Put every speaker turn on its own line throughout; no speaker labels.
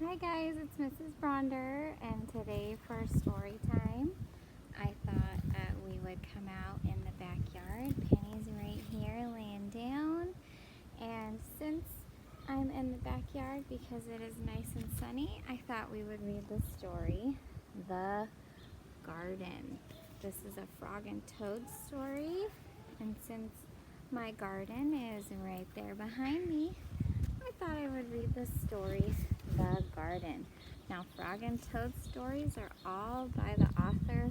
Hi guys, it's Mrs. Bronder, and today for story time, I thought we would come out in the backyard. Penny's right here laying down, and since I'm in the backyard because it is nice and sunny, I thought we would read the story, The Garden. This is a frog and toad story, and since my garden is right there behind me, I thought I would read the story, The Garden. Now, Frog and Toad stories are all by the author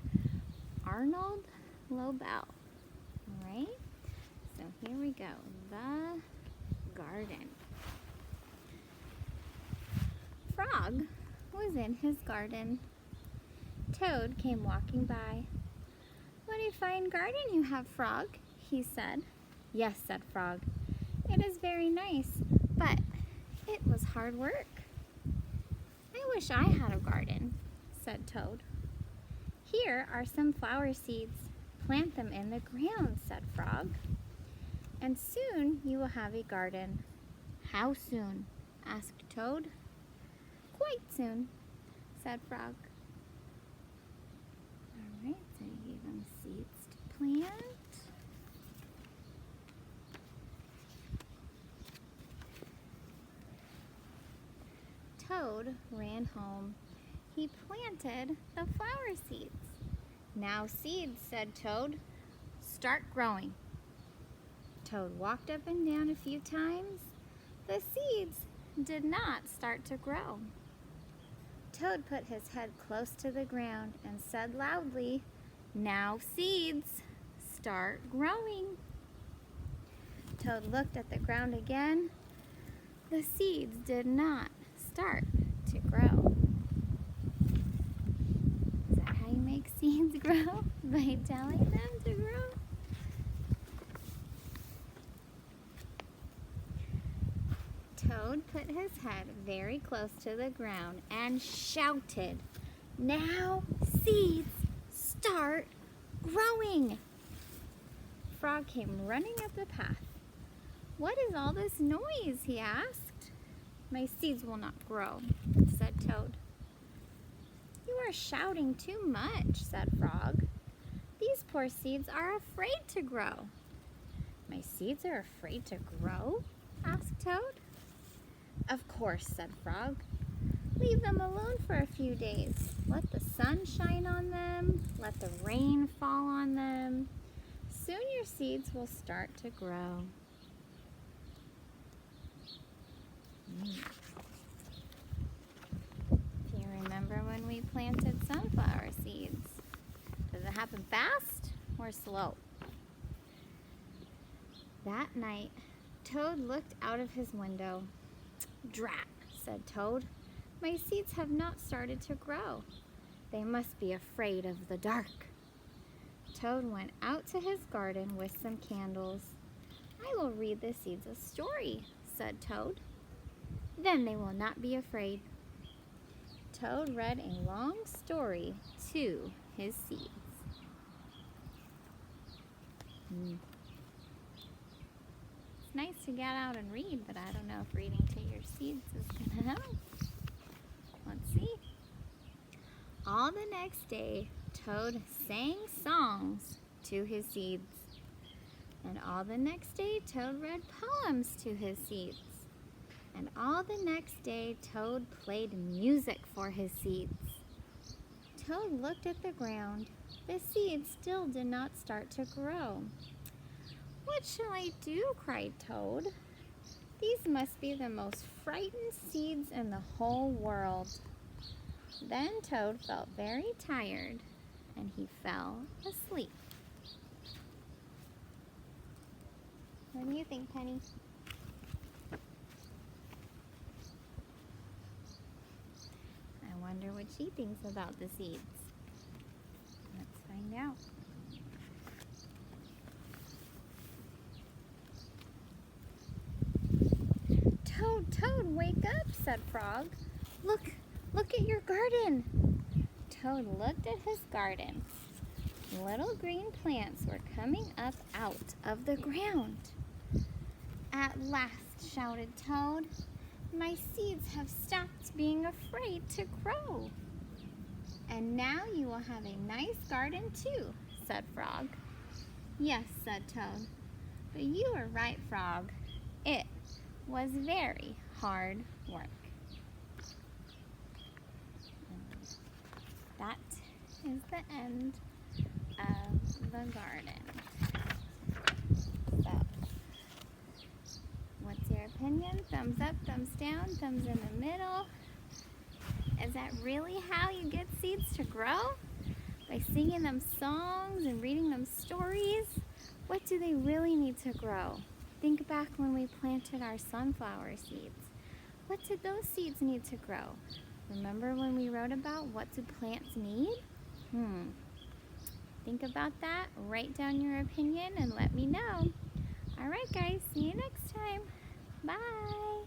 Arnold Lobel. Alright? So here we go. The Garden. Frog was in his garden. Toad came walking by. "What a fine garden you have, Frog," he said. "Yes," said Frog. "It is very nice, but it was hard work." "I wish I had a garden," said Toad. "Here are some flower seeds. Plant them in the ground," said Frog. "And soon you will have a garden." "How soon?" asked Toad. "Quite soon," said Frog. Alright, so he gave them seeds to plant. Toad ran home. He planted the flower seeds. "Now seeds," said Toad. "Start growing." Toad walked up and down a few times. The seeds did not start to grow. Toad put his head close to the ground and said loudly, "Now seeds, start growing." Toad looked at the ground again. The seeds did not start to grow. Is that how you make seeds grow? By telling them to grow? Toad put his head very close to the ground and shouted, "Now seeds, start growing." Frog came running up the path. "What is all this noise?" he asked. "My seeds will not grow," said Toad. "You are shouting too much," said Frog. "These poor seeds are afraid to grow." "My seeds are afraid to grow?" asked Toad. "Of course," said Frog. "Leave them alone for a few days. Let the sun shine on them. Let the rain fall on them. Soon your seeds will start to grow." Do you remember when we planted sunflower seeds? Does it happen fast or slow? That night, Toad looked out of his window. "Drat," said Toad. "My seeds have not started to grow. They must be afraid of the dark." Toad went out to his garden with some candles. "I will read the seeds a story," said Toad. "Then they will not be afraid." Toad read a long story to his seeds. It's nice to get out and read, but I don't know if reading to your seeds is going to help. Let's see. All the next day, Toad sang songs to his seeds. And all the next day, Toad read poems to his seeds. And all the next day, Toad played music for his seeds. Toad looked at the ground. The seeds still did not start to grow. "What shall I do?" cried Toad. "These must be the most frightened seeds in the whole world." Then Toad felt very tired, and he fell asleep. What do you think, Penny? I wonder what she thinks about the seeds. Let's find out. "Toad, Toad, wake up," said Frog. Look at your garden." Toad looked at his garden. Little green plants were coming up out of the ground. "At last," shouted Toad. My seeds have stopped being afraid to grow. And now you will have a nice garden too, said Frog. Yes, said Toad. But you were right, Frog. It was very hard work. And that is the end of the garden. So, what's your opinion? Thumbs up, thumbs down, thumbs in the middle. Is that really how you get seeds to grow? By singing them songs and reading them stories? What do they really need to grow? Think back when we planted our sunflower seeds. What did those seeds need to grow? Remember when we wrote about what do plants need? Think about that, write down your opinion, and let me know. All right, guys, see you next time. Bye.